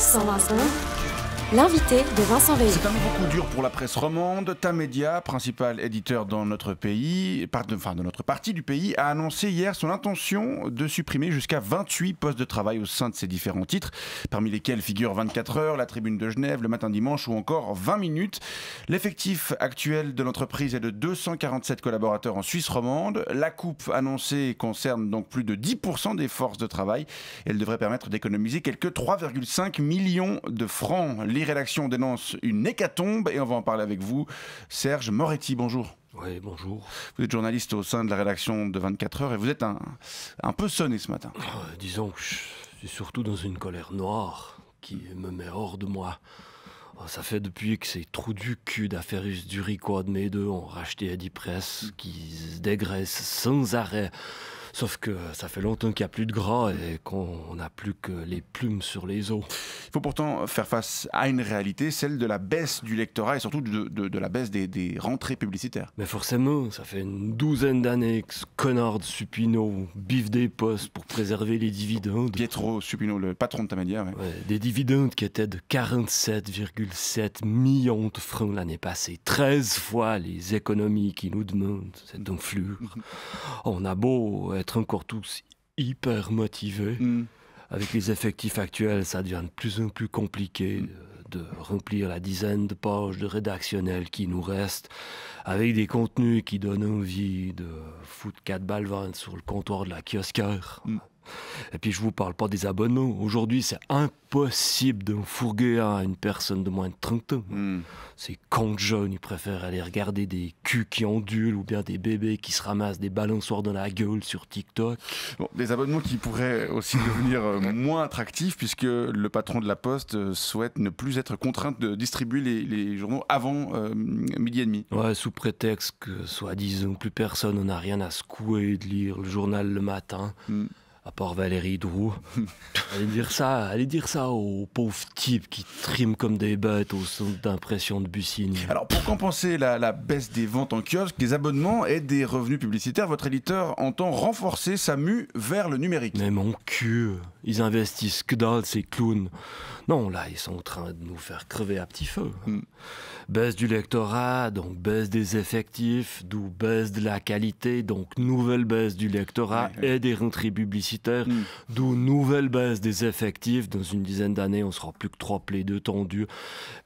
120 secondes. L'invité de Vincent Veilleux. C'est un nouveau coup dur pour la presse romande. Tamedia, principal éditeur dans notre pays, de notre partie du pays, a annoncé hier son intention de supprimer jusqu'à 28 postes de travail au sein de ses différents titres, parmi lesquels figurent 24 heures, la Tribune de Genève, le Matin Dimanche ou encore 20 minutes. L'effectif actuel de l'entreprise est de 247 collaborateurs en Suisse romande. La coupe annoncée concerne donc plus de 10% des forces de travail. Elle devrait permettre d'économiser quelques 3,5 millions de francs. Les rédactions dénoncent une hécatombe et on va en parler avec vous. Serge Moretti, bonjour. Oui, bonjour. Vous êtes journaliste au sein de la rédaction de 24 heures et vous êtes un peu sonné ce matin. Disons que je suis surtout dans une colère noire qui me met hors de moi. Ça fait depuis que ces trous du cul d'Affairus Durico de mes deux ont racheté Eddy Press, qui se dégraissent sans arrêt. Sauf que ça fait longtemps qu'il n'y a plus de gras et qu'on n'a plus que les plumes sur les os. Il faut pourtant faire face à une réalité, celle de la baisse du lectorat et surtout de la baisse des rentrées publicitaires. Mais forcément, ça fait une douzaine d'années que ce connard de Supino biffe des postes pour préserver les dividendes. Pietro Supino, le patron de Tamedia. Ouais. Ouais, des dividendes qui étaient de 47,7 millions de francs l'année passée. 13 fois les économies qu'ils nous demandent. C'est donc flou. On a beau être encore tous hyper motivés. Avec les effectifs actuels, ça devient de plus en plus compliqué de remplir la dizaine de pages de rédactionnel qui nous restent, avec des contenus qui donnent envie de foutre 4 balles ventre sur le comptoir de la kiosqueur. Et puis je vous parle pas des abonnements. Aujourd'hui, c'est impossible de fourguer à une personne de moins de 30 ans. Ces cons jeunes, ils préfèrent aller regarder des culs qui ondulent ou bien des bébés qui se ramassent des balançoires dans la gueule sur TikTok. Bon, des abonnements qui pourraient aussi devenir moins attractifs puisque le patron de la Poste souhaite ne plus être contraint de distribuer les journaux avant midi et demi. Ouais, sous prétexte que, soi-disant, plus personne n'en a rien à secouer de lire le journal le matin. À part Valérie Droux. Allez dire ça aux pauvres types qui triment comme des bêtes au centre d'impression de Bussigny. Alors, pour compenser la baisse des ventes en kiosque, des abonnements et des revenus publicitaires, votre éditeur entend renforcer sa mue vers le numérique. Mais mon cul, ils investissent que dalle, ces clowns. Non, là, ils sont en train de nous faire crever à petit feu. Baisse du lectorat, donc baisse des effectifs, d'où baisse de la qualité, donc nouvelle baisse du lectorat et des rentrées publicitaires, d'où nouvelle baisse des effectifs. Dans une dizaine d'années, on sera plus que 3 plaideux tendus,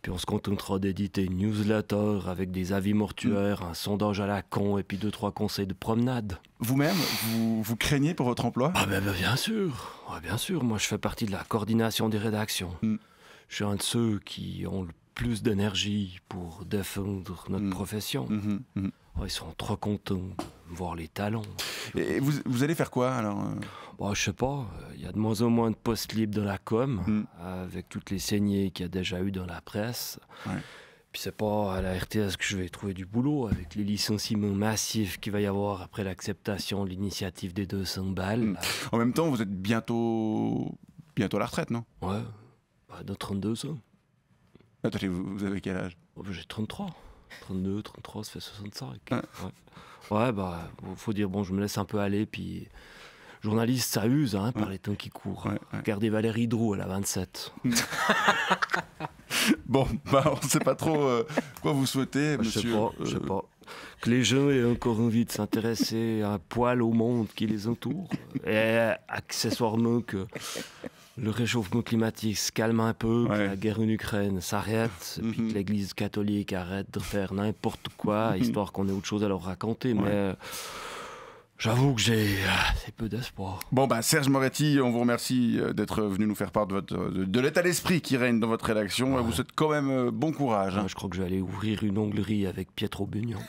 puis on se contentera d'éditer une newsletter avec des avis mortuaires, un sondage à la con et puis 2-3 conseils de promenade. Vous-même, vous craignez pour votre emploi ? Bien sûr. Bien sûr, moi je fais partie de la coordination des rédactions. Je suis un de ceux qui ont le plus d'énergie pour défendre notre profession. Ils sont trop contents de voir les talents. Et vous allez faire quoi alors ? Je sais pas, il y a de moins en moins de postes libres dans la com, avec toutes les saignées qu'il y a déjà eu dans la presse. Puis c'est pas à la RTS que je vais trouver du boulot, avec les licenciements massifs qu'il va y avoir après l'acceptation de l'initiative des 200 balles. En même temps, vous êtes bientôt à la retraite, non ? Ouais, dans 32 ans. Attendez, vous avez quel âge ? J'ai 33. 32, 33, ça fait 65. Faut dire, je me laisse un peu aller, puis... Journaliste, ça use par les temps qui courent. Regardez Valérie Droux, elle a 27. Bon, on ne sait pas trop quoi vous souhaitez, monsieur. Je sais pas. Que les gens aient encore envie de s'intéresser un poil au monde qui les entoure. Et accessoirement que le réchauffement climatique se calme un peu, que la guerre en Ukraine s'arrête, et puis que l'Église catholique arrête de faire n'importe quoi, histoire qu'on ait autre chose à leur raconter. Mais... j'avoue que j'ai peu d'espoir. Serge Moretti, on vous remercie d'être venu nous faire part de l'état d'esprit qui règne dans votre rédaction. Vous souhaite quand même bon courage. Je crois que je vais aller ouvrir une onglerie avec Pietro Bugnon.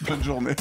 Bonne journée.